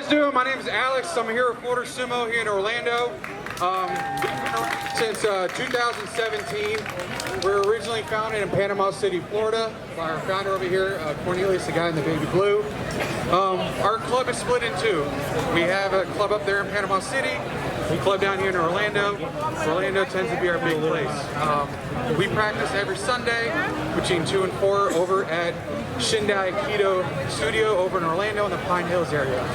do it. My name is Alex. I'm here at Florida Sumo here in Orlando. Since 2017. We're originally founded in Panama City, Florida by our founder over here, Cornelius, the guy in the baby blue. Our club is split in two. We have a club up there in Panama City, a club down here in Orlando. Orlando tends to be our big place. We practice every Sunday between 2 and 4 over at Shindai Aikido Studio over in Orlando in the Pine Hills area.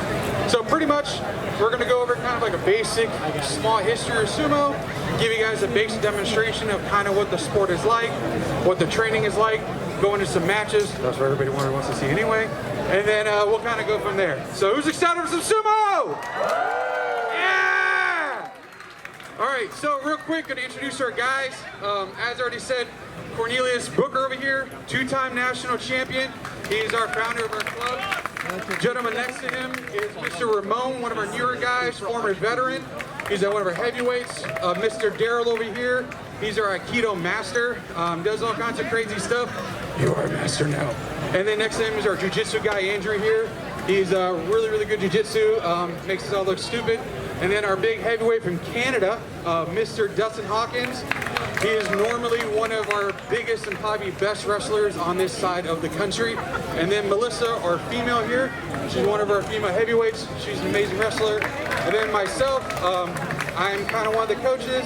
So pretty much, we're going to go over kind of like a basic, small history of sumo, give you guys a basic demonstration of kind of what the sport is like, what the training is like, go into some matches, that's what everybody wants to see anyway, and then we'll kind of go from there. So who's excited for some sumo? Yeah! Alright, so real quick, going to introduce our guys. As I already said, Cornelius Booker over here, 2-time national champion. He's our founder of our club. The gentleman next to him is Mr. Ramon, one of our newer guys, former veteran. He's one of our heavyweights. Mr. Daryl over here, he's our Aikido master. Does all kinds of crazy stuff. You are a master now. And then next to him is our jiu-jitsu guy, Andrew here. He's really, really good jiu-jitsu, makes us all look stupid. And then our big heavyweight from Canada, Mr. Dustin Hawkins. He is normally one of our biggest and probably best wrestlers on this side of the country. And then Melissa, our female here, she's one of our female heavyweights. She's an amazing wrestler. And then myself, I'm kind of one of the coaches.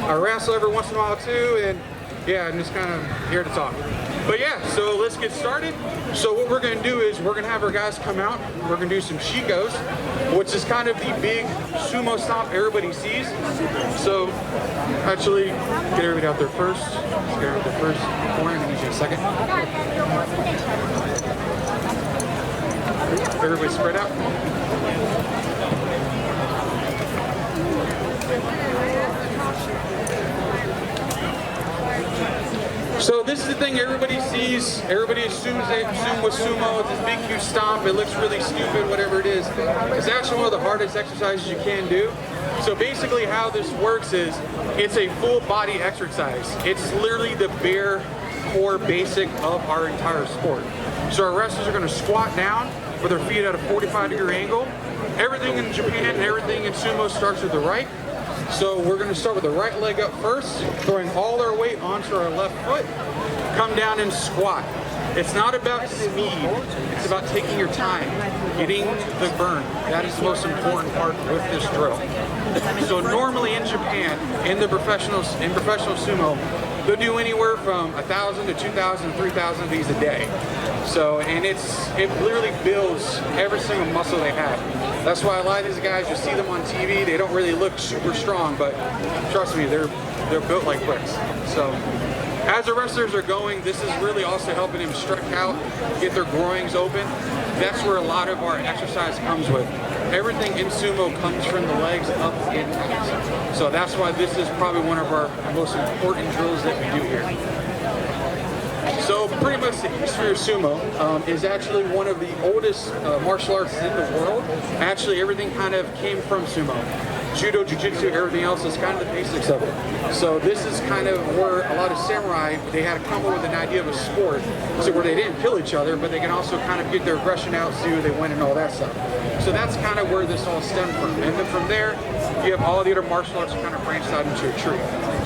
I wrestle every once in a while too, and yeah, I'm just kind of here to talk. But yeah, so let's get started. So what we're going to do is we're going to have our guys come out. We're going to do some shikos, which is kind of the big sumo stomp everybody sees. So actually, get everybody out there first. Let's get everybody out there first. Corner, I need you a second. Everybody spread out. So this is the thing everybody sees. Everybody assumes they assume with sumo, it's this big huge stomp, it looks really stupid, whatever it is. It's actually one of the hardest exercises you can do. So basically how this works is, it's a full body exercise. It's literally the bare core basic of our entire sport. So our wrestlers are going to squat down with their feet at a 45-degree angle. Everything in Japan and everything in sumo starts with the right. So we're going to start with the right leg up first, throwing all our weight onto our left foot, come down and squat. It's not about speed, it's about taking your time, getting the burn. That is the most important part with this drill. So normally in Japan, in professional sumo, they'll do anywhere from 1,000 to 2,000 to 3,000 of these a day. So, and it literally builds every single muscle they have. That's why a lot of these guys, you see them on TV, they don't really look super strong, but trust me, they're built like bricks. So, as the wrestlers are going, this is really also helping them stretch out, get their groins open. That's where a lot of our exercise comes with. Everything in sumo comes from the legs up and out. So that's why this is probably one of our most important drills that we do here. So pretty much the history of sumo is actually one of the oldest martial arts in the world. Actually, everything kind of came from sumo. Judo, jiu-jitsu, everything else is kind of the basics of it. So this is kind of where a lot of samurai, they had to come up with an idea of a sport, so where they didn't kill each other, but they can also kind of get their aggression out, see who they win and all that stuff. So that's kind of where this all stemmed from. And then from there, you have all the other martial arts kind of branched out into a tree.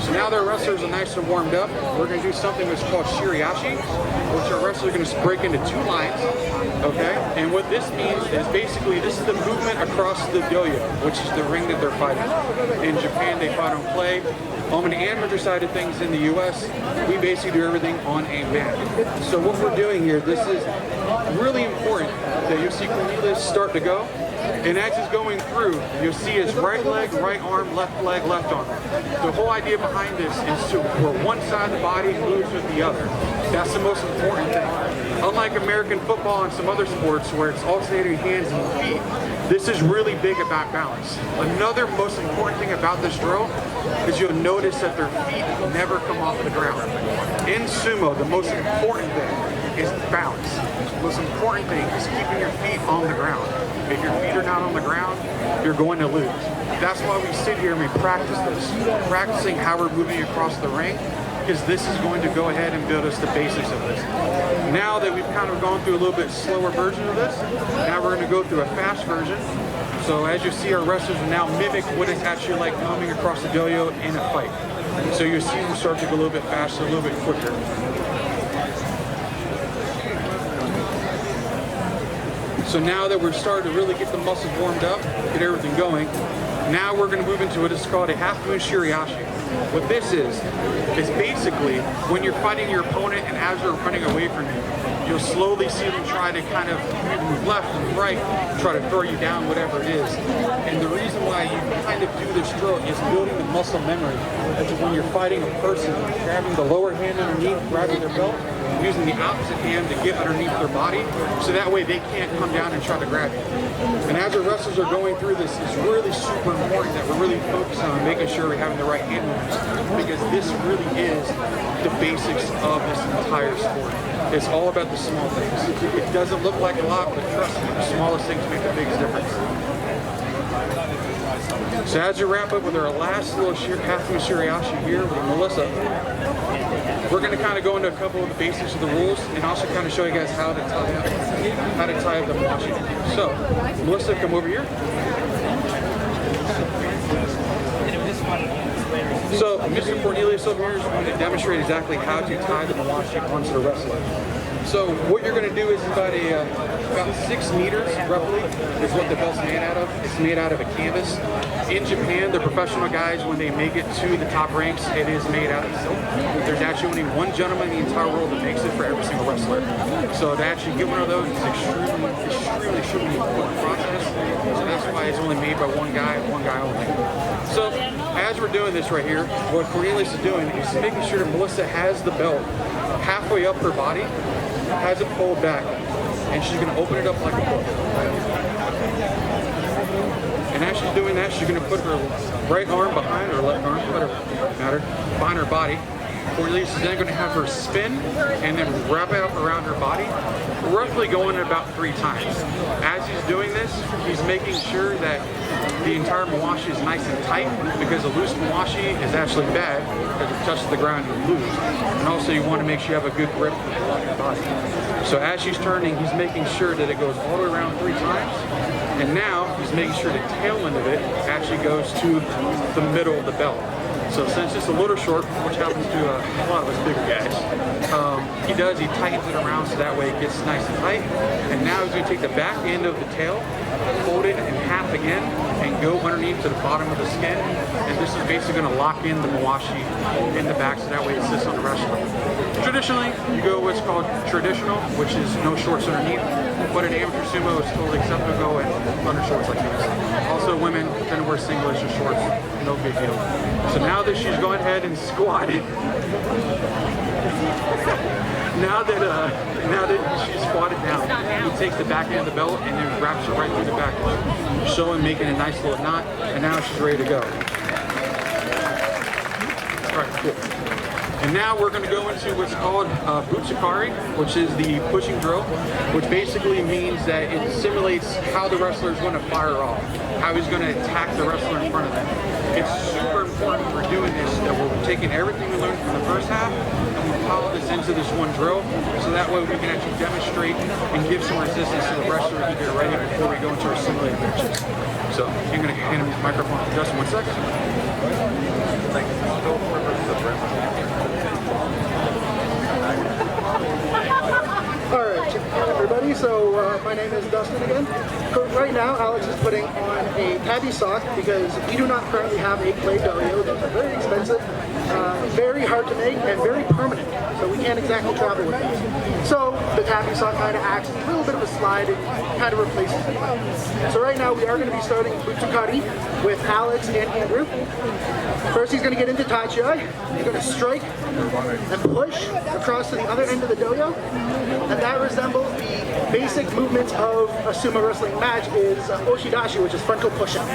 So now their wrestlers are nice and warmed up. We're going to do something that's called shiriashi, which our wrestlers are going to break into 2 lines. Okay? And what this means is basically this is the movement across the doyo, which is the ring that they're fighting. In Japan, they fight on clay. On the amateur side of things in the U.S., we basically do everything on a mat. So what we're doing here, this is really important that you see Cornelius start to go. And as he's going through, you'll see his right leg, right arm, left leg, left arm. The whole idea behind this is to where one side of the body moves with the other. That's the most important thing. Unlike American football and some other sports where it's alternating hands and feet, this is really big about balance. Another most important thing about this drill is you'll notice that their feet never come off the ground. In sumo, the most important thing is balance. The most important thing is keeping your feet on the ground. If your feet are not on the ground, you're going to lose. That's why we sit here and we practice this. We're practicing how we're moving across the ring, because this is going to go ahead and build us the basics of this. Now that we've kind of gone through a little bit slower version of this, now we're going to go through a fast version. So as you see, our wrestlers will now mimic what is actually like coming across the dojo in a fight. So you see them start to go a little bit faster, a little bit quicker. So now that we're starting to really get the muscles warmed up, get everything going, now we're going to move into what is called a half-moon shiriashi. What this is basically when you're fighting your opponent and as they're running away from you, you'll slowly see them try to kind of move left and right, try to throw you down, whatever it is. And the reason why you kind of do this drill is building the muscle memory. That when you're fighting a person, grabbing the lower hand underneath, grabbing their belt, using the opposite hand to get underneath their body, so that way they can't come down and try to grab you. And as our wrestlers are going through this, it's really super important that we're really focused on making sure we're having the right hand movements, because this really is the basics of this entire sport. It's all about the small things. It doesn't look like a lot, but trust me, the smallest things make the biggest difference. So as we wrap up with our last little half-moon shiriashi here with Melissa, we're going to kind of go into a couple of the basics of the rules and also kind of show you guys how to tie up the Mawashi. So, Melissa, come over here. So, Mr. Cornelius over here is going to demonstrate exactly how to tie the Mawashi onto the wrestler. So what you're going to do is about 6 meters, roughly, is what the belt's made out of. It's made out of a canvas. In Japan, the professional guys, when they make it to the top ranks, it is made out of silk. There's actually only one gentleman in the entire world that makes it for every single wrestler. So to actually get one of those is extremely important process. So that's why it's only made by one guy only. So as we're doing this right here, what Cornelius is doing is making sure that Melissa has the belt halfway up her body, has it pulled back, and she's going to open it up like a book. And as she's doing that, she's going to put her right arm behind her left arm, whatever matter, behind her body. Cornelius is then going to have her spin and then wrap it up around her body, roughly going about 3 times. As he's doing this, he's making sure that the entire Mawashi is nice and tight, because a loose Mawashi is actually bad because it touches the ground and you lose. And also you want to make sure you have a good grip on your body. So as she's turning, he's making sure that it goes all the way around 3 times. And now he's making sure the tail end of it actually goes to the middle of the belt. So since it's a little short, which happens to a lot of us bigger guys, he tightens it around so that way it gets nice and tight. And now he's going to take the back end of the tail, fold it in half again, and go underneath to the bottom of the skin. And this is basically going to lock in the Mawashi in the back so that way it sits on the wrestler. Traditionally, you go what's called traditional, which is no shorts underneath. But in amateur sumo, it's totally acceptable to go in undershorts like this. Also, women can wear singlets or shorts, no big deal. So now that she's going ahead and squatted, now that she's squatted down, he takes the back end of the belt and then wraps it right through the back, showing, making a nice little knot, and now she's ready to go. All right, cool. And now we're going to go into what's called Butsukari, which is the pushing drill, which basically means that it simulates how the wrestler is going to fire off, how he's going to attack the wrestler in front of him. It's super important when we're doing this that we're taking everything we learned from the first half and we follow this into this one drill, so that way we can actually demonstrate and give some resistance to the wrestler to get ready before we go into our simulated matches. So I'm going to hand him the microphone for just 1 second. Alright, everybody, so my name is Dustin again. Right now, Alex is putting on a tabby sock because we do not currently have a clay dojo. Those are very expensive, very hard to make, and very permanent, so we can't exactly travel with these. So the tabby sock kind of acts as a little bit of a slide and kind of replaces it. So right now, we are going to be starting Butsukari with Alex and Andrew. First, he's going to get into Tai Chi. He's going to strike and push across to the other end of the dojo. And that resembles the basic movements of a sumo wrestling match is Oshidashi, which is frontal push-up.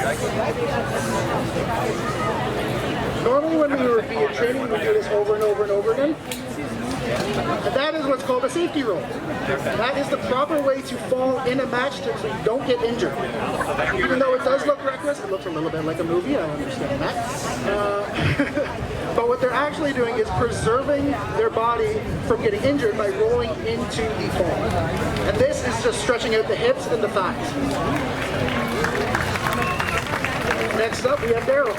Normally when we would be in training, we would do this over and over and over again. And that is what's called a safety roll. That is the proper way to fall in a match so you don't get injured. Even though it does look reckless, it looks a little bit like a movie, I understand that. But what they're actually doing is preserving their body from getting injured by rolling into the fall. And this is just stretching out the hips and the thighs. Next up, we have Daryl.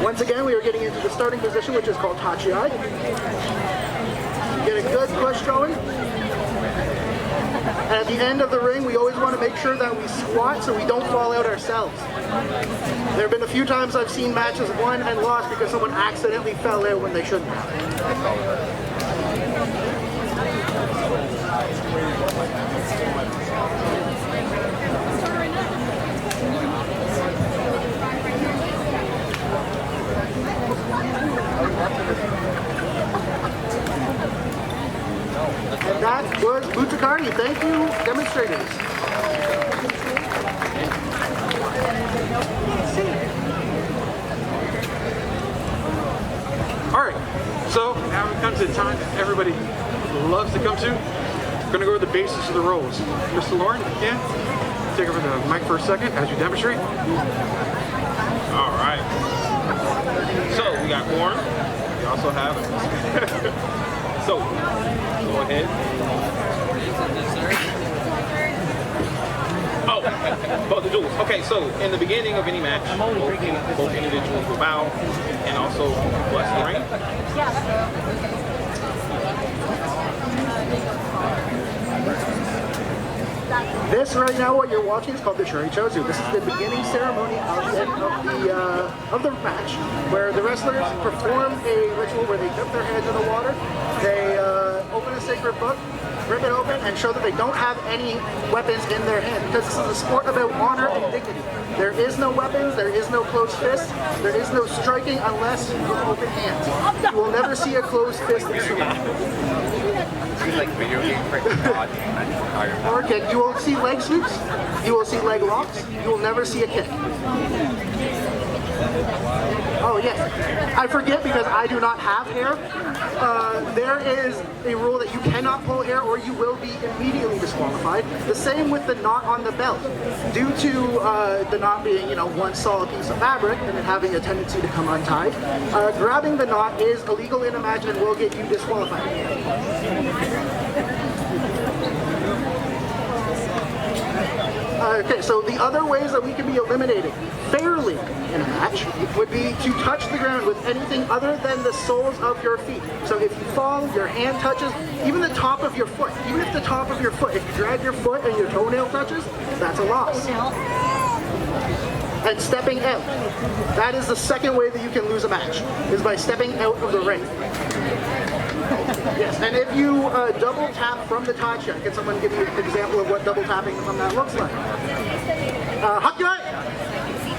Once again, we are getting into the starting position, which is called Tachi-ai. Get a good push going. And at the end of the ring, we always want to make sure that we squat so we don't fall out ourselves. There have been a few times I've seen matches won and lost because someone accidentally fell out when they shouldn't have. And that was Butakari. Thank you, demonstrators. All right, so now we come to the time that everybody loves to come to. We're going to go over the basics of the rolls. Mr. Lauren, if you can, take over the mic for a second as you demonstrate. All right. So we got corn. We also have so go ahead. Oh, both the duels. Okay, so in the beginning of any match, both individuals will bow and also bless the ring. This right now, what you're watching is called the Churichozu. This is the beginning ceremony of the match, where the wrestlers perform a ritual where they dip their hands in the water, they open a sacred book, rip it open, and show that they don't have any weapons in their hand, because this is a sport about honor and dignity. There is no weapons, there is no closed fists, there is no striking unless with open hands. You will never see a closed fist in sumo. Like video game Or kick. You will see leg sweeps, you will see leg locks, you will never see a kick. Oh yes, I forget because I do not have hair. There is a rule that you cannot pull hair or you will be immediately disqualified. The same with the knot on the belt. Due to the knot being, one solid piece of fabric and it having a tendency to come untied, grabbing the knot is illegal in a match and will get you disqualified. Okay, so the other ways that we can be eliminated fairly in a match would be to touch the ground with anything other than the soles of your feet. So if you fall, your hand touches, even the top of your foot, even if the top of your foot, if you drag your foot and your toenail touches, that's a loss. And stepping out. That is the second way that you can lose a match, is by stepping out of the ring. Yes, and if you double tap from the tachi, can someone give me an example of what double tapping from that looks like? Hakyai!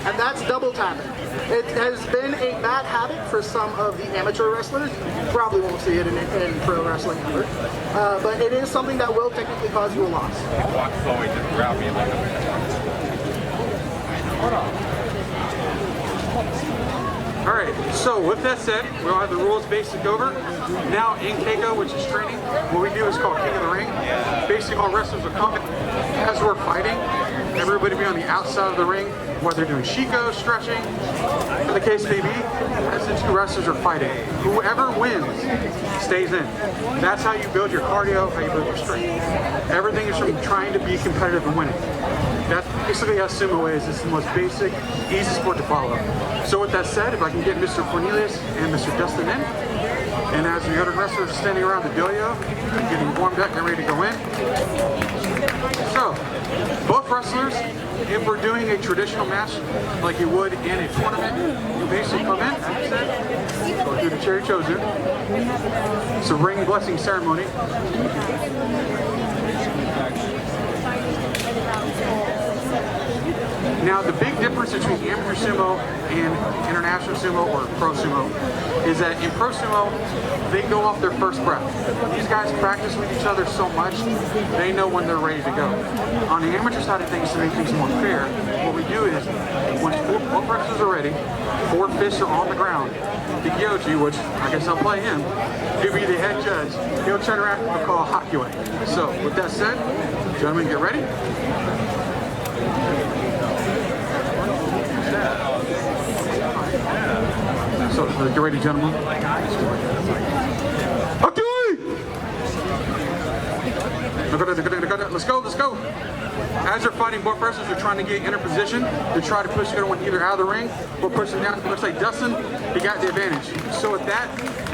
And that's double tapping. It has been a bad habit for some of the amateur wrestlers. You probably won't see it in pro wrestling ever. But it is something that will technically cause you a loss. Walk slowly, just grab me like All right, so with that said, we'll have the rules basic over. Now in Keiko, which is training, what we do is called King of the Ring. Basically all wrestlers will come as we're fighting. Everybody be on the outside of the ring, whether they're doing shiko, stretching, whatever the case may be, as the two wrestlers are fighting. Whoever wins stays in. That's how you build your cardio, how you build your strength. Everything is from trying to be competitive and winning. That's basically how sumo is. It's the most basic, easy sport to follow. So with that said, if I can get Mr. Cornelius and Mr. Dustin in, and as the other wrestlers are standing around the dojo, getting warmed up and ready to go in. So, both wrestlers, if we're doing a traditional match like you would in a tournament, you basically come in, as I said, go through the Churichozu. It's a ring blessing ceremony. Now, the big difference between amateur sumo and international sumo or pro sumo is that in pro sumo, they go off their first breath. These guys practice with each other so much, they know when they're ready to go. On the amateur side of things, to make things more fair, what we do is, once both wrestlers are ready, 4 fists are on the ground, the Gyoji, which I guess I'll play him, he'll be the head judge. He'll turn around and call Hakyue. So, with that said, gentlemen, get ready. So, get ready, gentlemen. Okay! Let's go, let's go. As they're fighting, both wrestlers are trying to get in a position to try to push the other one either out of the ring or push him down. It looks like Dustin, he got the advantage. So with that,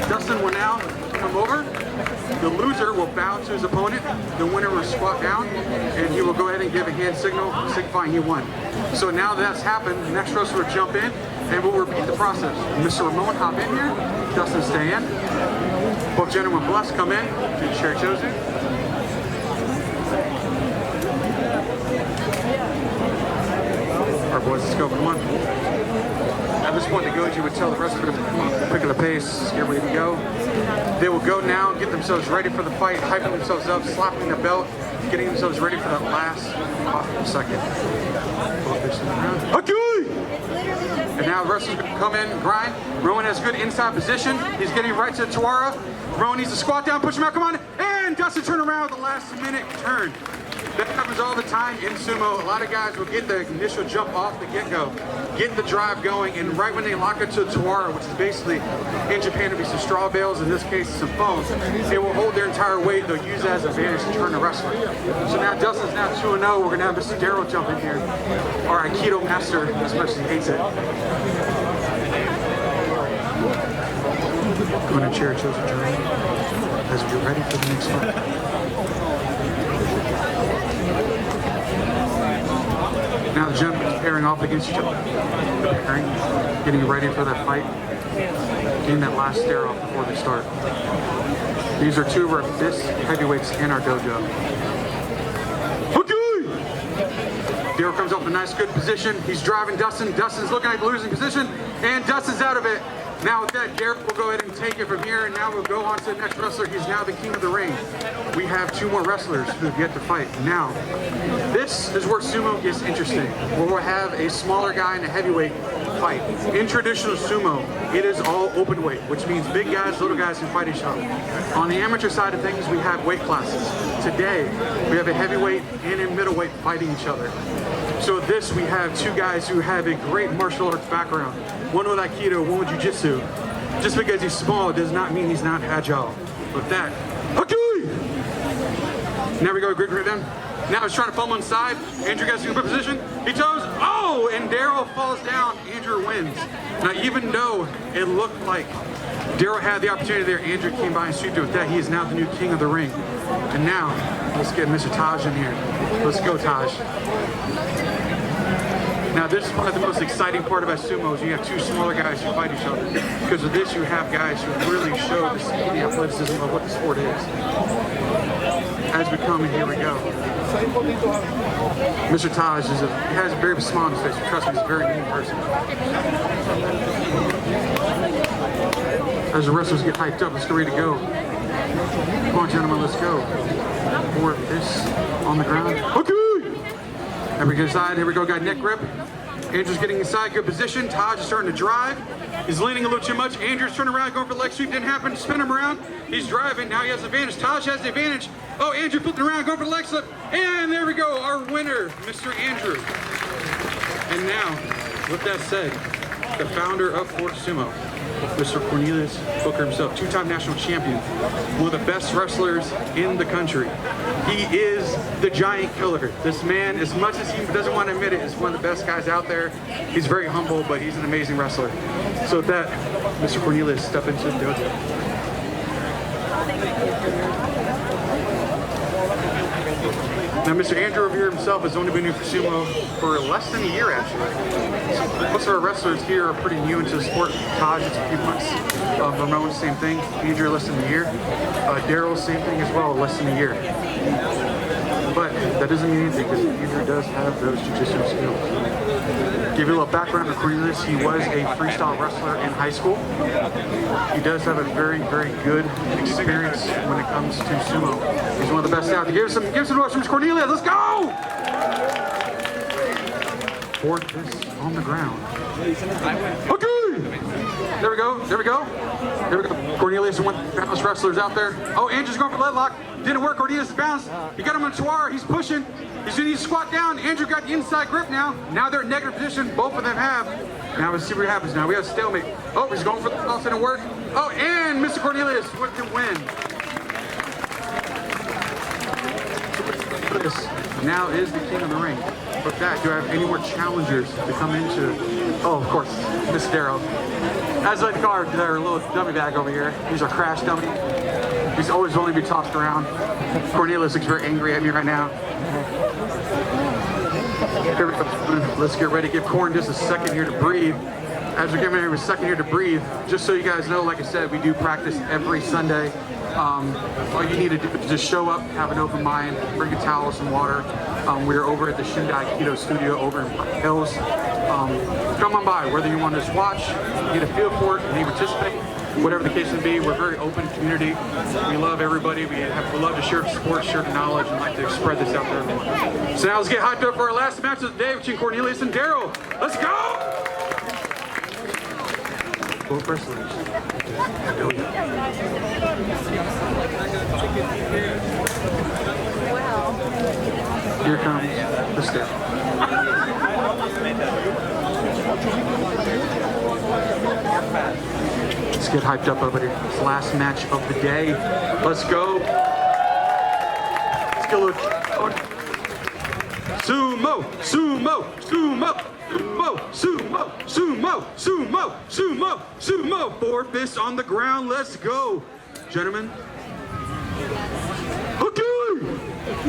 Dustin will now come over. The loser will bow to his opponent. The winner will squat down, and he will go ahead and give a hand signal signifying he won. So now that that's happened, the next wrestler will jump in, and we'll repeat the process. Mr. Ramon, hop in here. Dustin, stay in. Both gentlemen blessed, come in to the chair chosen. All right, boys, let's go. Come on. At this point, the Goji would tell the wrestler to come up, pick up the pace, get ready to go. They will go now, get themselves ready for the fight, hyping themselves up, slapping the belt, getting themselves ready for that last possible second. Okay! And now the wrestler's going to come in and grind. Rowan has good inside position. He's getting right to Tawara. Rowan needs to squat down, push him out, come on. And Dustin turn around with the last minute turn. That happens all the time in sumo. A lot of guys will get the initial jump off the get-go, get the drive going, and right when they lock it to Tawara, which is basically in Japan to be some straw bales, in this case some foam, it will hold their entire weight. They'll use that as an advantage to turn the wrestler. So now Dustin's now 2-0. We're going to have Mr. Daryl jump in here, our Aikido master, especially hates it. Going to chair chosen journey as we get ready for the next fight. Now the gentlemen are pairing off against each other. They're preparing, getting ready for that fight, getting that last stare off before they start. These are two of our best heavyweights in our dojo. Okay! Daryl comes up in a nice good position. He's driving Dustin. Dustin's looking at the losing position, and Dustin's out of it. Now with that, Derek will go ahead and take it from here, and now we'll go on to the next wrestler. He's now the king of the ring. We have two more wrestlers who have yet to fight. Now, this is where sumo gets interesting, where we'll have a smaller guy and a heavyweight fight. In traditional sumo, it is all open weight, which means big guys, little guys can fight each other. On the amateur side of things, we have weight classes. Today, we have a heavyweight and a middleweight fighting each other. So this, we have two guys who have a great martial arts background. One with Aikido, one with Jiu-Jitsu. Just because he's small does not mean he's not agile. With that, okay! Now we go, grip down. Now he's trying to pummel inside. Andrew gets in a good position. He toes, oh! And Daryl falls down. Andrew wins. Now even though it looked like Daryl had the opportunity there, Andrew came by and sweeped it with that. He is now the new king of the ring. And now, let's get Mr. Taj in here. Let's go, Taj. Now this is probably the most exciting part about sumo is you have two smaller guys who fight each other. Because with this you have guys who really show the athleticism of what the sport is. As we come in, here we go. Mr. Taj has a very smile on his face. Trust me, he's a very mean person. As the wrestlers get hyped up, let's get ready to go. Come on, gentlemen, let's go. For this on the ground. Okay! Here we go inside. Here we go. Got neck grip. Andrew's getting inside. Good position. Taj is starting to drive. He's leaning a little too much. Andrew's turning around, going for the leg sweep. Didn't happen. Spin him around. He's driving. Now he has the advantage. Taj has the advantage. Oh, Andrew flipping around, going for the leg slip. And there we go. Our winner, Mr. Andrew. And now, with that said, the founder of Fort Sumo, Mr. Cornelius Booker himself, two-time national champion, one of the best wrestlers in the country. He is the giant killer. This man, as much as he doesn't want to admit it, is one of the best guys out there. He's very humble, but he's an amazing wrestler. So with that, Mr. Cornelius, step into the dojo. Now, Mr. Andrew over here himself has only been new for sumo for less than a year, actually. Most of our wrestlers here are pretty new into the sport. Taj, it's a few months. Ramon, same thing. Andrew, less than a year. Daryl, same thing as well, less than a year. But that doesn't mean anything because Andrew does have those jiu-jitsu skills. Give you a little background on Cornelius. He was a freestyle wrestler in high school. He does have a very, very good experience when it comes to sumo. He's one of the best out there. Give some noise from Cornelius. Let's go! Fourth this on the ground. Okay! There we go. There we go. There we go. Cornelius, one of the best wrestlers out there. Oh, Andrew's going for leg lock. Didn't work. Cornelius bounced. He got him on Tawara. He's pushing. He's going to need to squat down. Andrew got the inside grip now. Now they're in negative position. Both of them have. Now let's see what happens now. We have a stalemate. Oh, he's going for the toss. Didn't work. Oh, and Mr. Cornelius with the win. now is the king of the ring. With that, do I have any more challengers to come into? Oh, of course, Miss Darrow. As I like to call our little dummy bag over here. He's our crash dummy. He's always willing to be tossed around. Cornelius looks very angry at me right now. Here we go. Let's get ready to give Corn just a second here to breathe. As we're giving him a second here to breathe, just so you guys know, like I said, we do practice every Sunday. All you need to do is just show up, have an open mind, bring a towel, some water. We're over at the Shindai Keto Studio over in Park Hills. Come on by, whether you want to just watch, get a feel for it, and participate, whatever the case may be. We're a very open community. We love everybody. We love to share support, share knowledge, and like to spread this out to everyone. So now let's get hyped up for our last match of the day between Cornelius and Daryl. Let's go! Go first, Lynch. Here comes the step. Let's get hyped up over here. This last match of the day. Let's go. Let's get a little sumo, sumo, sumo. Sumo, sumo, sumo, sumo, sumo, sumo. 4 fists on the ground. Let's go, gentlemen. Okay.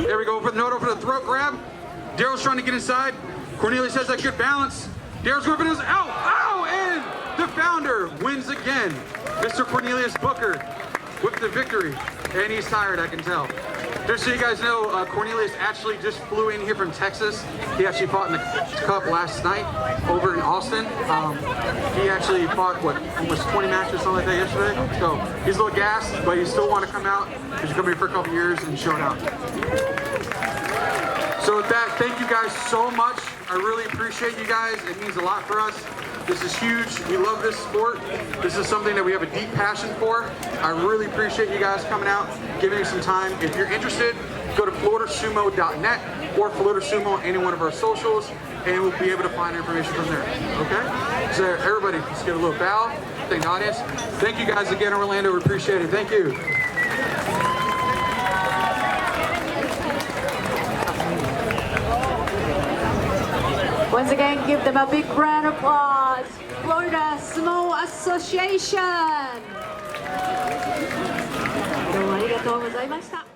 There we go. For the note over the throat grab. Daryl's trying to get inside. Cornelius has that good balance. Daryl's gripping his ow, ow, and the founder wins again. Mr. Cornelius Booker with the victory, and he's tired, I can tell. Just so you guys know, Cornelius actually just flew in here from Texas. He actually fought in the Cup last night over in Austin. He actually fought, what, almost 20 matches, something like that yesterday. So he's a little gassed, but he still want to come out because you come here for a couple years and show it out. So with that, thank you guys so much. I really appreciate you guys. It means a lot for us. This is huge. We love this sport. This is something that we have a deep passion for. I really appreciate you guys coming out, giving me some time. If you're interested, go to floridasumo.net or Florida Sumo on any one of our socials, and we'll be able to find information from there. Okay? So everybody, let's give a little bow. Thank the audience. Thank you guys again, Orlando. We appreciate it. Thank you. Once again, give them a big round of applause. Florida Sumo Association. どうもありがとうございました。